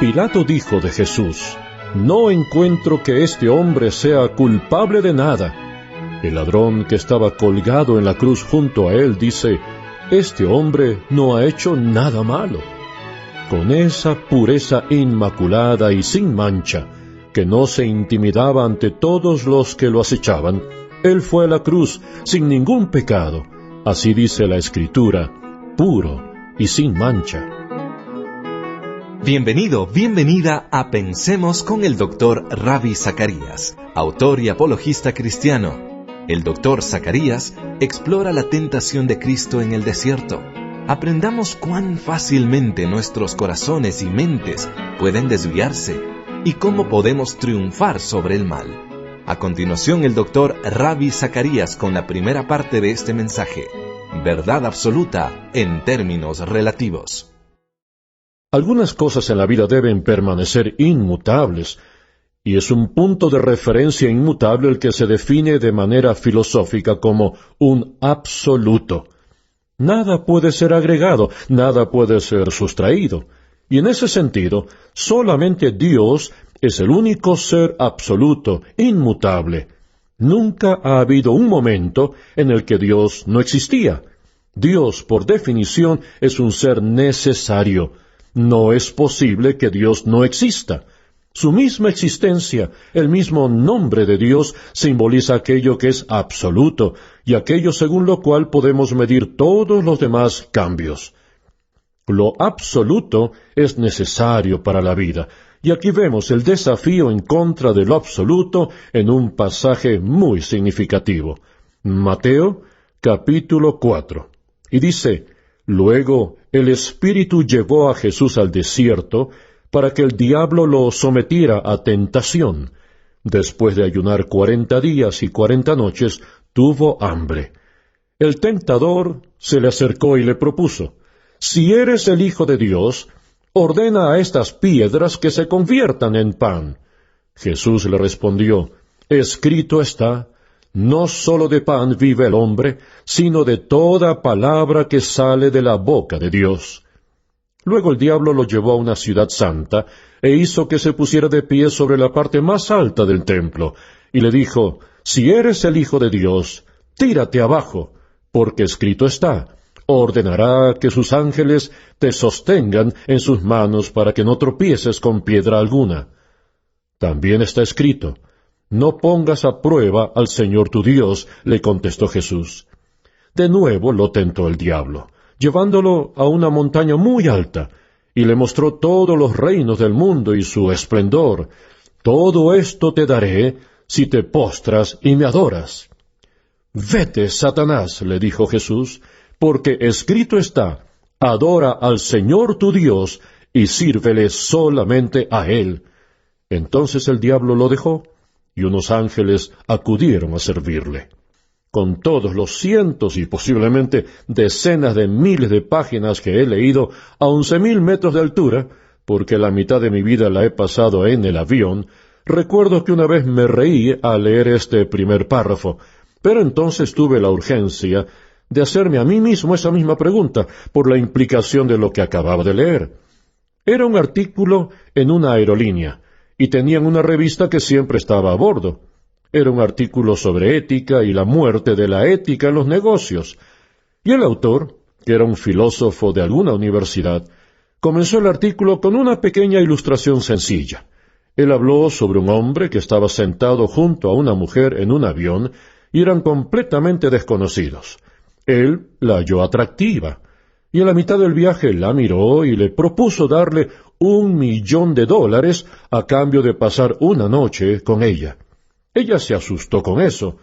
Pilato dijo de Jesús: «No encuentro que este hombre sea culpable de nada». El ladrón que estaba colgado en la cruz junto a él dice: «Este hombre no ha hecho nada malo». Con esa pureza inmaculada y sin mancha, que no se intimidaba ante todos los que lo acechaban, él fue a la cruz sin ningún pecado, así dice la Escritura, puro y sin mancha. Bienvenido, bienvenida a Pensemos con el Dr. Ravi Zacarías, autor y apologista cristiano. El Dr. Zacarías explora la tentación de Cristo en el desierto. Aprendamos cuán fácilmente nuestros corazones y mentes pueden desviarse y cómo podemos triunfar sobre el mal. A continuación, el Dr. Ravi Zacarías con la primera parte de este mensaje: verdad absoluta en términos relativos. Algunas cosas en la vida deben permanecer inmutables, y es un punto de referencia inmutable el que se define de manera filosófica como un absoluto. Nada puede ser agregado, nada puede ser sustraído, y en ese sentido, solamente Dios es el único ser absoluto, inmutable. Nunca ha habido un momento en el que Dios no existía. Dios, por definición, es un ser necesario. No es posible que Dios no exista. Su misma existencia, el mismo nombre de Dios, simboliza aquello que es absoluto, y aquello según lo cual podemos medir todos los demás cambios. Lo absoluto es necesario para la vida, y aquí vemos el desafío en contra de lo absoluto en un pasaje muy significativo. Mateo, capítulo 4. Y dice: «Luego el Espíritu llevó a Jesús al desierto, para que el diablo lo sometiera a tentación. Después de ayunar 40 días y 40 noches, tuvo hambre. El tentador se le acercó y le propuso: «Si eres el Hijo de Dios, ordena a estas piedras que se conviertan en pan». Jesús le respondió: «Escrito está, no sólo de pan vive el hombre, sino de toda palabra que sale de la boca de Dios». Luego el diablo lo llevó a una ciudad santa, e hizo que se pusiera de pie sobre la parte más alta del templo, y le dijo: «Si eres el Hijo de Dios, tírate abajo, porque escrito está, ordenará que sus ángeles te sostengan en sus manos para que no tropieces con piedra alguna». También está escrito: «No pongas a prueba al Señor tu Dios», le contestó Jesús. De nuevo lo tentó el diablo, llevándolo a una montaña muy alta, y le mostró todos los reinos del mundo y su esplendor. «Todo esto te daré si te postras y me adoras». «Vete, Satanás», le dijo Jesús, «porque escrito está, adora al Señor tu Dios, y sírvele solamente a Él». Entonces el diablo lo dejó, y unos ángeles acudieron a servirle. Con todos los cientos y posiblemente decenas de miles de páginas que he leído a 11.000 metros de altura, porque la mitad de mi vida la he pasado en el avión, recuerdo que una vez me reí al leer este primer párrafo, pero entonces tuve la urgencia de hacerme a mí mismo esa misma pregunta por la implicación de lo que acababa de leer. Era un artículo en una aerolínea, y tenían una revista que siempre estaba a bordo. Era un artículo sobre ética y la muerte de la ética en los negocios. Y el autor, que era un filósofo de alguna universidad, comenzó el artículo con una pequeña ilustración sencilla. Él habló sobre un hombre que estaba sentado junto a una mujer en un avión y eran completamente desconocidos. Él la halló atractiva, y en la mitad del viaje la miró y le propuso darle $1.000.000 a cambio de pasar una noche con ella. Ella se asustó con eso,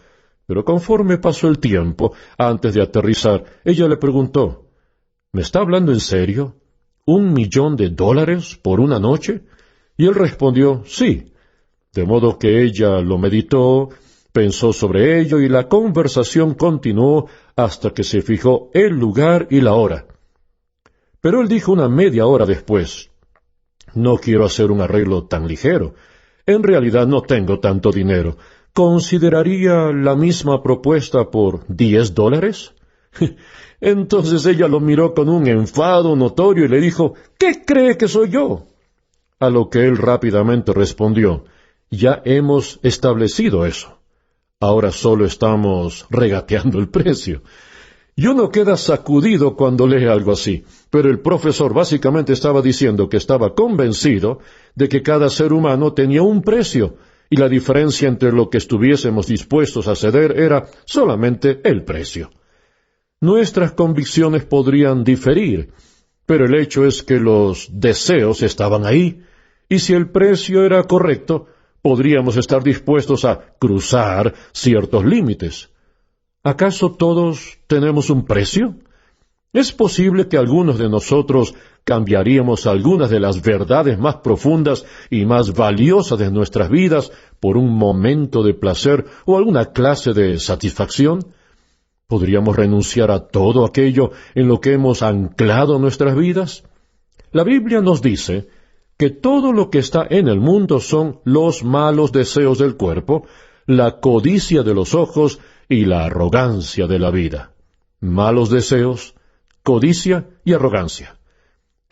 pero conforme pasó el tiempo, antes de aterrizar, ella le preguntó: «¿Me está hablando en serio? $1.000.000 por una noche?» Y él respondió: «Sí». De modo que ella lo meditó, pensó sobre ello, y la conversación continuó hasta que se fijó el lugar y la hora. Pero él dijo una media hora después: «No quiero hacer un arreglo tan ligero. En realidad no tengo tanto dinero. ¿Consideraría la misma propuesta por $10? Entonces ella lo miró con un enfado notorio y le dijo: «¿Qué cree que soy yo?». A lo que él rápidamente respondió, ya hemos establecido eso. Ahora solo estamos regateando el precio. Y uno queda sacudido cuando lee algo así, pero el profesor básicamente estaba diciendo que estaba convencido de que cada ser humano tenía un precio, y la diferencia entre lo que estuviésemos dispuestos a ceder era solamente el precio. Nuestras convicciones podrían diferir, pero el hecho es que los deseos estaban ahí, y si el precio era correcto, podríamos estar dispuestos a cruzar ciertos límites. ¿Acaso todos tenemos un precio? ¿Es posible que algunos de nosotros cambiaríamos algunas de las verdades más profundas y más valiosas de nuestras vidas por un momento de placer o alguna clase de satisfacción? ¿Podríamos renunciar a todo aquello en lo que hemos anclado nuestras vidas? La Biblia nos dice que todo lo que está en el mundo son los malos deseos del cuerpo, la codicia de los ojos y la arrogancia de la vida. Malos deseos, codicia y arrogancia.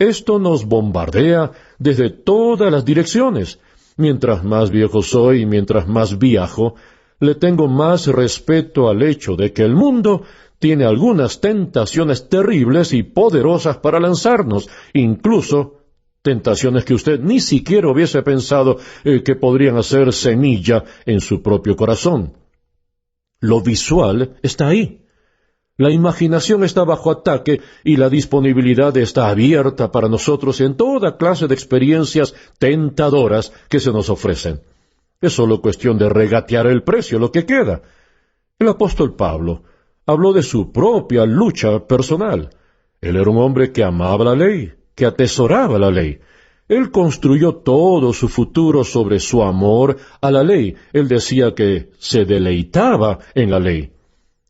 Esto nos bombardea desde todas las direcciones. Mientras más viejo soy y mientras más viajo, le tengo más respeto al hecho de que el mundo tiene algunas tentaciones terribles y poderosas para lanzarnos, incluso tentaciones que usted ni siquiera hubiese pensado que podrían hacer semilla en su propio corazón. Lo visual está ahí. La imaginación está bajo ataque y la disponibilidad está abierta para nosotros en toda clase de experiencias tentadoras que se nos ofrecen. Es solo cuestión de regatear el precio, lo que queda. El apóstol Pablo habló de su propia lucha personal. Él era un hombre que amaba la ley, que atesoraba la ley. Él construyó todo su futuro sobre su amor a la ley. Él decía que se deleitaba en la ley.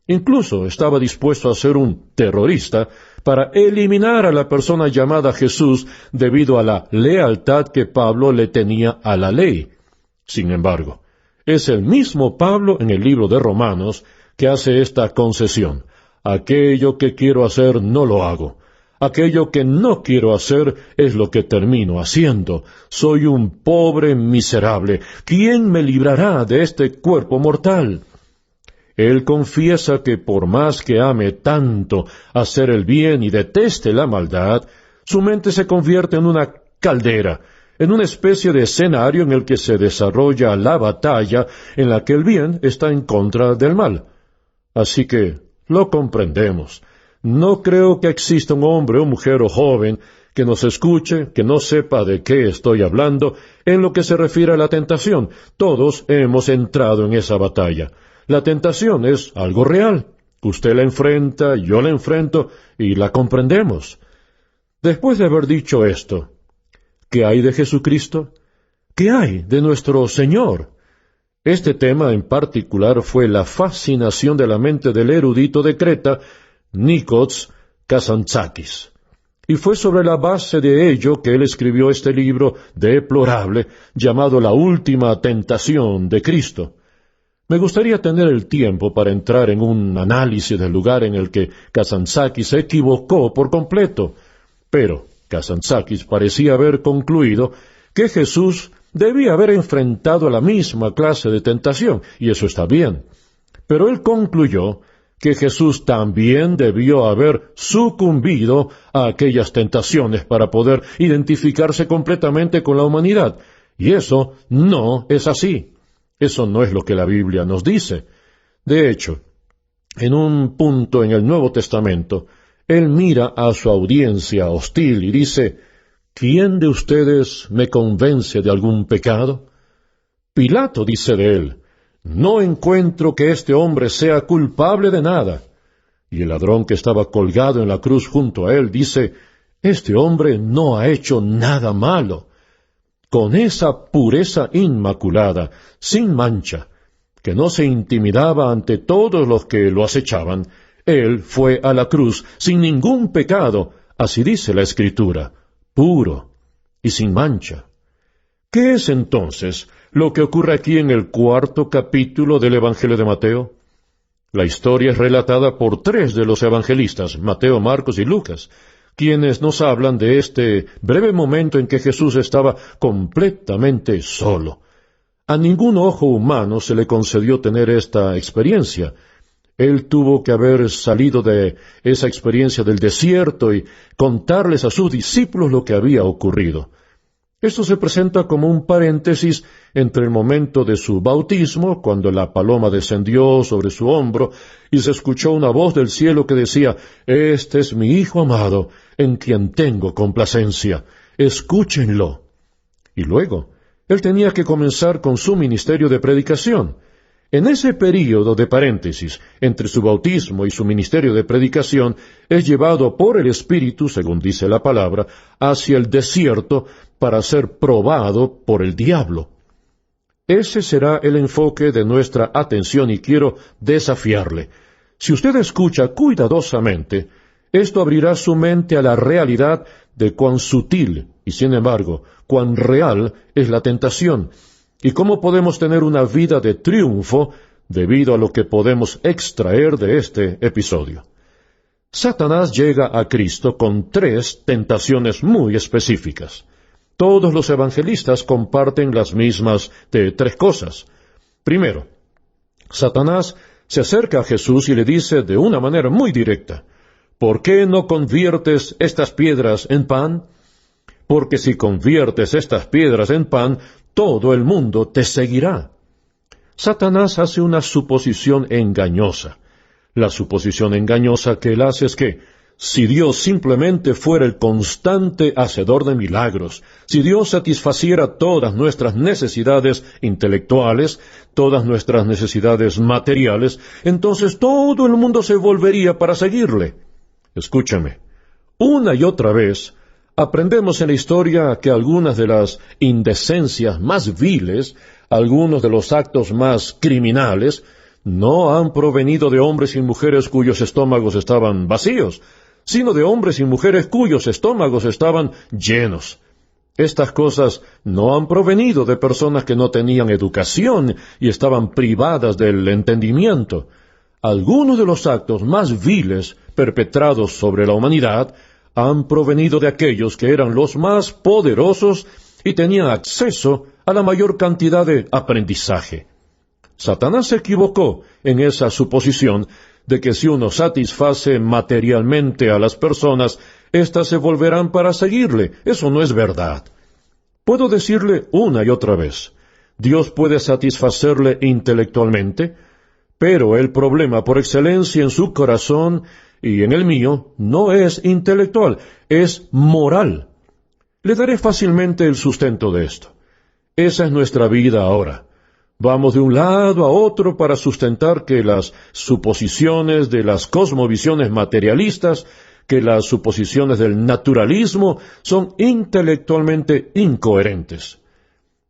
Incluso estaba dispuesto a ser un terrorista para eliminar a la persona llamada Jesús debido a la lealtad que Pablo le tenía a la ley. Sin embargo, es el mismo Pablo en el libro de Romanos que hace esta concesión. Aquello que quiero hacer no lo hago. Aquello que no quiero hacer es lo que termino haciendo. Soy un pobre miserable. ¿Quién me librará de este cuerpo mortal? Él confiesa que por más que ame tanto hacer el bien y deteste la maldad, su mente se convierte en una caldera, en una especie de escenario en el que se desarrolla la batalla en la que el bien está en contra del mal. Así que lo comprendemos. No creo que exista un hombre o mujer o joven que nos escuche, que no sepa de qué estoy hablando en lo que se refiere a la tentación. Todos hemos entrado en esa batalla. La tentación es algo real. Usted la enfrenta, yo la enfrento y la comprendemos. Después de haber dicho esto, ¿qué hay de Jesucristo? ¿Qué hay de nuestro Señor? Este tema en particular fue la fascinación de la mente del erudito de Creta, Nikos Kazantzakis. Y fue sobre la base de ello que él escribió este libro deplorable llamado La Última Tentación de Cristo. Me gustaría tener el tiempo para entrar en un análisis del lugar en el que Kazantzakis se equivocó por completo, pero Kazantzakis parecía haber concluido que Jesús debía haber enfrentado la misma clase de tentación, y eso está bien. Pero él concluyó que Jesús también debió haber sucumbido a aquellas tentaciones para poder identificarse completamente con la humanidad. Y eso no es así. Eso no es lo que la Biblia nos dice. De hecho, en un punto en el Nuevo Testamento, él mira a su audiencia hostil y dice, ¿quién de ustedes me convence de algún pecado? Pilato dice de él, no encuentro que este hombre sea culpable de nada. Y el ladrón que estaba colgado en la cruz junto a él dice, este hombre no ha hecho nada malo. Con esa pureza inmaculada, sin mancha, que no se intimidaba ante todos los que lo acechaban, él fue a la cruz sin ningún pecado, así dice la Escritura, puro y sin mancha. ¿Qué es entonces lo que ocurre aquí en el 4º capítulo del Evangelio de Mateo? La historia es relatada por 3 de los evangelistas, Mateo, Marcos y Lucas. quienes nos hablan de este breve momento en que Jesús estaba completamente solo. A ningún ojo humano se le concedió tener esta experiencia. Él tuvo que haber salido de esa experiencia del desierto y contarles a sus discípulos lo que había ocurrido. Esto se presenta como un paréntesis entre el momento de su bautismo, cuando la paloma descendió sobre su hombro y se escuchó una voz del cielo que decía: «Este es mi Hijo amado, en quien tengo complacencia. Escúchenlo». Y luego, él tenía que comenzar con su ministerio de predicación. En ese período de paréntesis, entre su bautismo y su ministerio de predicación, es llevado por el Espíritu, según dice la palabra, hacia el desierto para ser probado por el diablo. Ese será el enfoque de nuestra atención y quiero desafiarle. Si usted escucha cuidadosamente, esto abrirá su mente a la realidad de cuán sutil y, sin embargo, cuán real es la tentación, y cómo podemos tener una vida de triunfo debido a lo que podemos extraer de este episodio. Satanás llega a Cristo con 3 tentaciones muy específicas. Todos los evangelistas comparten las mismas de 3 cosas. Primero, Satanás se acerca a Jesús y le dice de una manera muy directa: «¿Por qué no conviertes estas piedras en pan? Porque si conviertes estas piedras en pan, todo el mundo te seguirá». Satanás hace una suposición engañosa. La suposición engañosa que él hace es que, si Dios simplemente fuera el constante hacedor de milagros, si Dios satisfaciera todas nuestras necesidades intelectuales, todas nuestras necesidades materiales, entonces todo el mundo se volvería para seguirle. Escúchame, una y otra vez aprendemos en la historia que algunas de las indecencias más viles, algunos de los actos más criminales, no han provenido de hombres y mujeres cuyos estómagos estaban vacíos, sino de hombres y mujeres cuyos estómagos estaban llenos. Estas cosas no han provenido de personas que no tenían educación y estaban privadas del entendimiento. Algunos de los actos más viles perpetrados sobre la humanidad han provenido de aquellos que eran los más poderosos y tenían acceso a la mayor cantidad de aprendizaje. Satanás se equivocó en esa suposición de que si uno satisface materialmente a las personas, éstas se volverán para seguirle. Eso no es verdad. Puedo decirle una y otra vez, Dios puede satisfacerle intelectualmente, pero el problema por excelencia en su corazón y en el mío no es intelectual, es moral. Le daré fácilmente el sustento de esto. Esa es nuestra vida ahora. Vamos de un lado a otro para sustentar que las suposiciones de las cosmovisiones materialistas, que las suposiciones del naturalismo son intelectualmente incoherentes.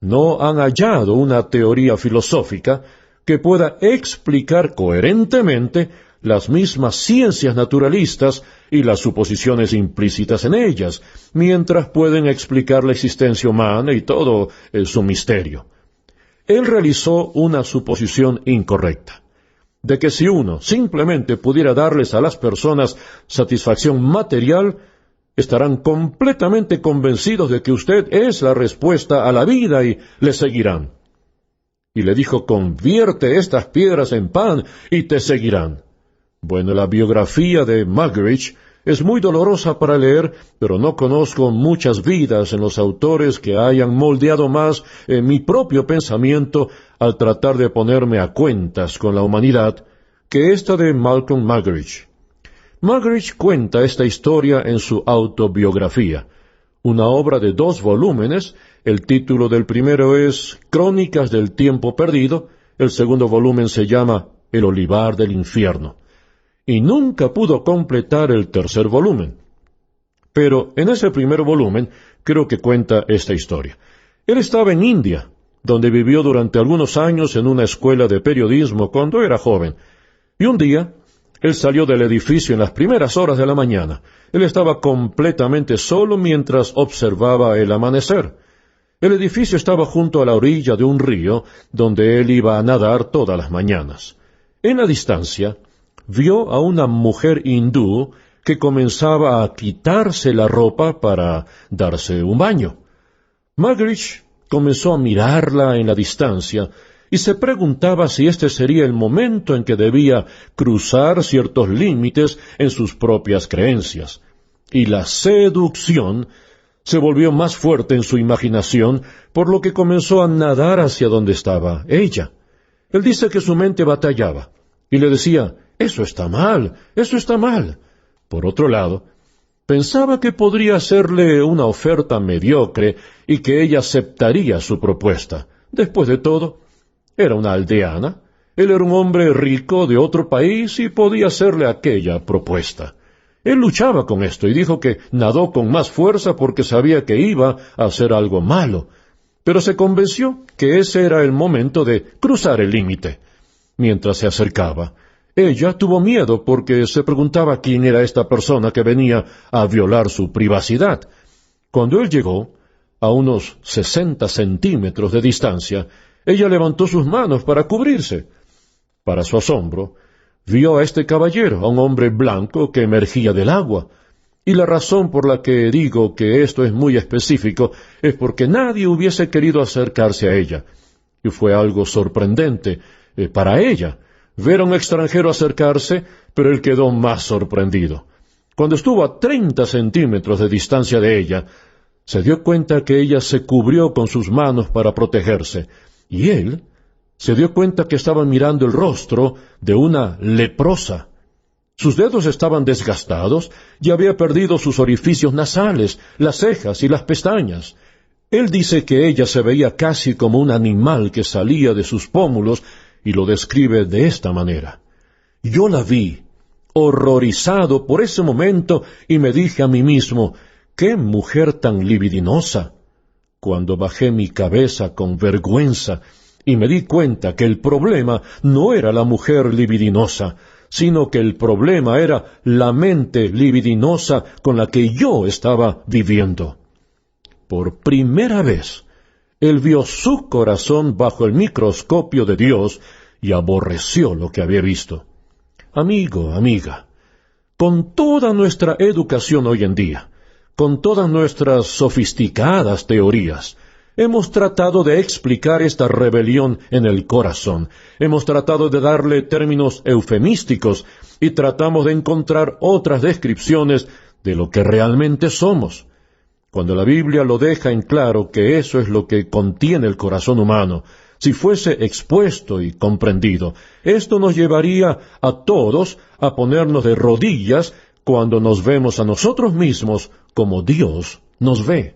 No han hallado una teoría filosófica que pueda explicar coherentemente las mismas ciencias naturalistas y las suposiciones implícitas en ellas, mientras pueden explicar la existencia humana y todo su misterio. Él realizó una suposición incorrecta, de que si uno simplemente pudiera darles a las personas satisfacción material, estarán completamente convencidos de que usted es la respuesta a la vida y le seguirán. Y le dijo: «Convierte estas piedras en pan y te seguirán». Bueno, la biografía de Muggeridge es muy dolorosa para leer, pero no conozco muchas vidas en los autores que hayan moldeado más mi propio pensamiento al tratar de ponerme a cuentas con la humanidad que esta de Malcolm Muggeridge. Muggeridge cuenta esta historia en su autobiografía, una obra de 2 volúmenes. El título del primero es Crónicas del tiempo perdido, el segundo volumen se llama El olivar del infierno, y nunca pudo completar el 3er volumen. Pero en ese primer volumen creo que cuenta esta historia. Él estaba en India, donde vivió durante algunos años en una escuela de periodismo cuando era joven, y un día él salió del edificio en las primeras horas de la mañana. Él estaba completamente solo mientras observaba el amanecer. El edificio estaba junto a la orilla de un río donde él iba a nadar todas las mañanas. En la distancia, vio a una mujer hindú que comenzaba a quitarse la ropa para darse un baño. Magritte comenzó a mirarla en la distancia y se preguntaba si este sería el momento en que debía cruzar ciertos límites en sus propias creencias. Y la seducción se volvió más fuerte en su imaginación, por lo que comenzó a nadar hacia donde estaba ella. Él dice que su mente batallaba, y le decía, «Eso está mal, eso está mal». Por otro lado, pensaba que podría hacerle una oferta mediocre y que ella aceptaría su propuesta. Después de todo, era una aldeana, él era un hombre rico de otro país y podía hacerle aquella propuesta. Él luchaba con esto y dijo que nadó con más fuerza porque sabía que iba a hacer algo malo, pero se convenció que ese era el momento de cruzar el límite. Mientras se acercaba, ella tuvo miedo porque se preguntaba quién era esta persona que venía a violar su privacidad. Cuando él llegó, a unos 60 centímetros de distancia, ella levantó sus manos para cubrirse. Para su asombro, vio a este caballero, a un hombre blanco que emergía del agua. Y la razón por la que digo que esto es muy específico es porque nadie hubiese querido acercarse a ella. Y fue algo sorprendente para ella ver a un extranjero acercarse, pero él quedó más sorprendido. Cuando estuvo a 30 centímetros de distancia de ella, se dio cuenta que ella se cubrió con sus manos para protegerse, y él se dio cuenta que estaba mirando el rostro de una leprosa. Sus dedos estaban desgastados y había perdido sus orificios nasales, las cejas y las pestañas. Él dice que ella se veía casi como un animal que salía de sus pómulos y lo describe de esta manera. Yo la vi, horrorizado por ese momento, y me dije a mí mismo, ¡qué mujer tan libidinosa! Cuando bajé mi cabeza con vergüenza y me di cuenta que el problema no era la mujer libidinosa, sino que el problema era la mente libidinosa con la que yo estaba viviendo. Por primera vez, él vio su corazón bajo el microscopio de Dios y aborreció lo que había visto. Amigo, amiga, con toda nuestra educación hoy en día, con todas nuestras sofisticadas teorías, hemos tratado de explicar esta rebelión en el corazón, hemos tratado de darle términos eufemísticos y tratamos de encontrar otras descripciones de lo que realmente somos. Cuando la Biblia lo deja en claro que eso es lo que contiene el corazón humano, si fuese expuesto y comprendido, esto nos llevaría a todos a ponernos de rodillas cuando nos vemos a nosotros mismos como Dios nos ve.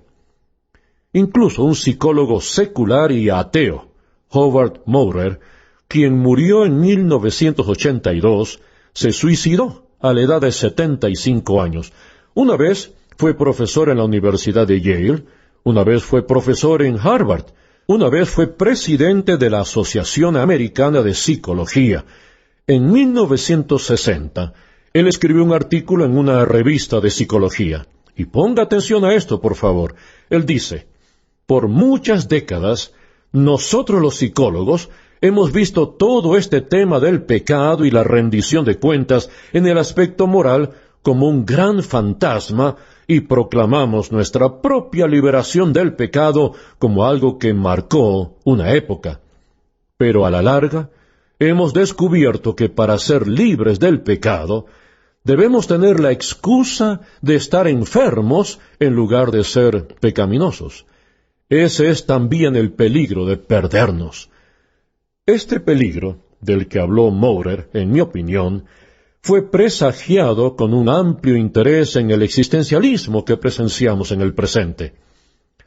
Incluso un psicólogo secular y ateo, Howard Maurer, quien murió en 1982, se suicidó a la edad de 75 años. Una vez fue profesor en la Universidad de Yale, una vez fue profesor en Harvard, una vez fue presidente de la Asociación Americana de Psicología. En 1960, él escribió un artículo en una revista de psicología. Y ponga atención a esto, por favor. Él dice, por muchas décadas, nosotros los psicólogos hemos visto todo este tema del pecado y la rendición de cuentas en el aspecto moral como un gran fantasma y proclamamos nuestra propia liberación del pecado como algo que marcó una época. Pero a la larga, hemos descubierto que para ser libres del pecado, debemos tener la excusa de estar enfermos en lugar de ser pecaminosos. Ese es también el peligro de perdernos. Este peligro, del que habló Maurer, en mi opinión, fue presagiado con un amplio interés en el existencialismo que presenciamos en el presente.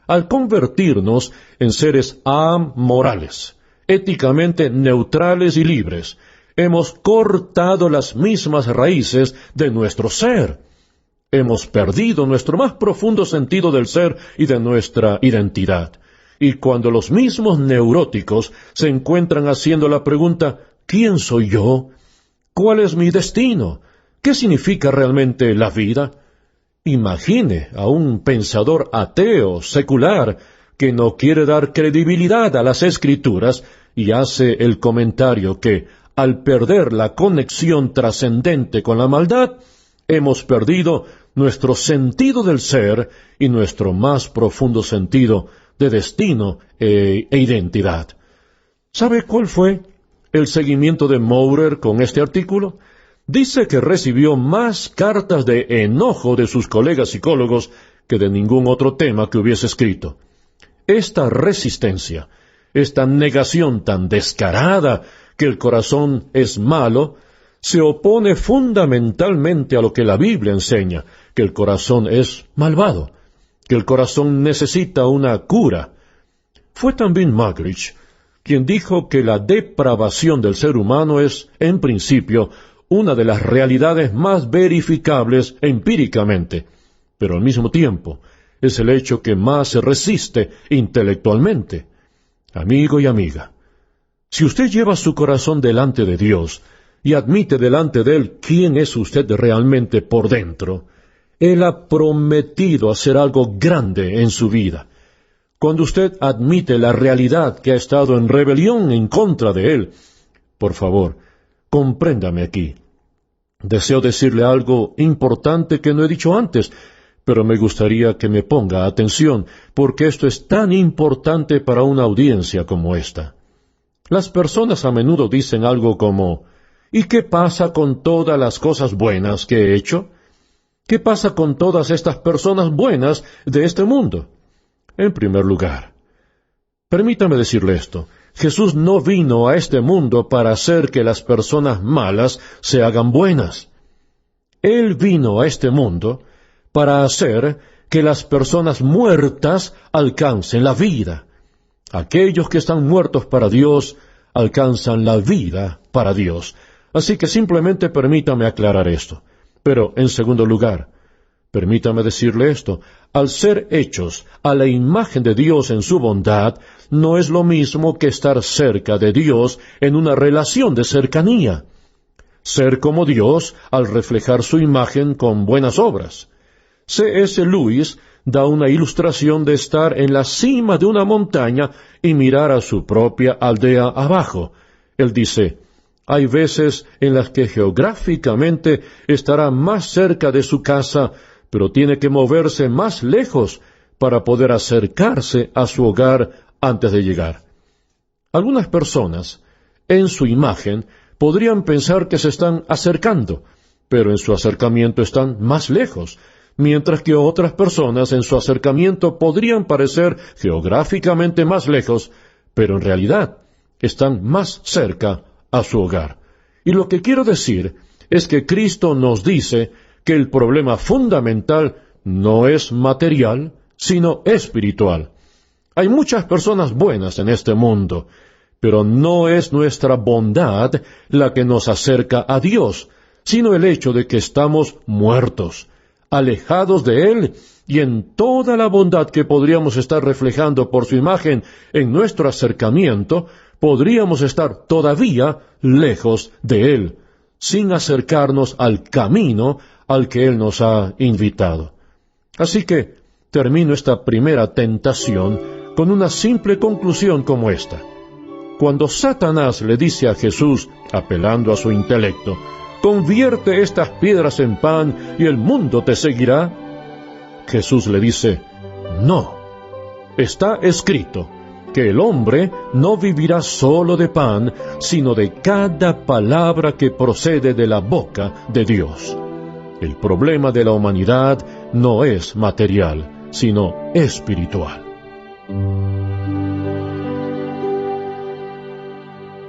Al convertirnos en seres amorales, éticamente neutrales y libres, hemos cortado las mismas raíces de nuestro ser. Hemos perdido nuestro más profundo sentido del ser y de nuestra identidad. Y cuando los mismos neuróticos se encuentran haciendo la pregunta, ¿quién soy yo? ¿Cuál es mi destino? ¿Qué significa realmente la vida? Imagine a un pensador ateo, secular, que no quiere dar credibilidad a las Escrituras y hace el comentario que, al perder la conexión trascendente con la maldad, hemos perdido nuestro sentido del ser y nuestro más profundo sentido de destino e identidad. ¿Sabe cuál fue el seguimiento de Maurer con este artículo? Dice que recibió más cartas de enojo de sus colegas psicólogos que de ningún otro tema que hubiese escrito. Esta resistencia, esta negación tan descarada que el corazón es malo, se opone fundamentalmente a lo que la Biblia enseña, que el corazón es malvado, que el corazón necesita una cura. Fue también Magritte quien dijo que la depravación del ser humano es, en principio, una de las realidades más verificables empíricamente, pero al mismo tiempo es el hecho que más se resiste intelectualmente. Amigo y amiga, si usted lleva su corazón delante de Dios y admite delante de Él quién es usted realmente por dentro, Él ha prometido hacer algo grande en su vida. Cuando usted admite la realidad que ha estado en rebelión en contra de Él, por favor, compréndame aquí. Deseo decirle algo importante que no he dicho antes, pero me gustaría que me ponga atención, porque esto es tan importante para una audiencia como esta. Las personas a menudo dicen algo como, ¿y qué pasa con todas las cosas buenas que he hecho? ¿Qué pasa con todas estas personas buenas de este mundo? En primer lugar, permítame decirle esto. Jesús no vino a este mundo para hacer que las personas malas se hagan buenas. Él vino a este mundo para hacer que las personas muertas alcancen la vida. Aquellos que están muertos para Dios alcanzan la vida para Dios. Así que simplemente permítame aclarar esto. Pero, en segundo lugar, permítame decirle esto, al ser hechos a la imagen de Dios en su bondad, no es lo mismo que estar cerca de Dios en una relación de cercanía. Ser como Dios al reflejar su imagen con buenas obras. C.S. Lewis da una ilustración de estar en la cima de una montaña y mirar a su propia aldea abajo. Él dice, hay veces en las que geográficamente estará más cerca de su casa, pero tiene que moverse más lejos para poder acercarse a su hogar antes de llegar. Algunas personas, en su imagen, podrían pensar que se están acercando, pero en su acercamiento están más lejos, mientras que otras personas en su acercamiento podrían parecer geográficamente más lejos, pero en realidad están más cerca a su hogar. Y lo que quiero decir es que Cristo nos dice que el problema fundamental no es material, sino espiritual. Hay muchas personas buenas en este mundo, pero no es nuestra bondad la que nos acerca a Dios, sino el hecho de que estamos muertos, alejados de Él, y en toda la bondad que podríamos estar reflejando por su imagen en nuestro acercamiento, podríamos estar todavía lejos de Él, sin acercarnos al camino al que Él nos ha invitado. Así que termino esta primera tentación con una simple conclusión como esta. Cuando Satanás le dice a Jesús, apelando a su intelecto, «Convierte estas piedras en pan y el mundo te seguirá», Jesús le dice, «No, está escrito que el hombre no vivirá solo de pan, sino de cada palabra que procede de la boca de Dios». El problema de la humanidad no es material, sino espiritual.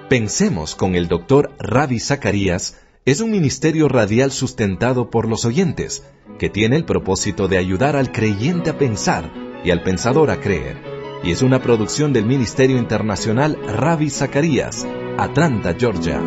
Pensemos con el Dr. Ravi Zacharias es un ministerio radial sustentado por los oyentes, que tiene el propósito de ayudar al creyente a pensar y al pensador a creer, y es una producción del Ministerio Internacional Ravi Zacharias, Atlanta, Georgia.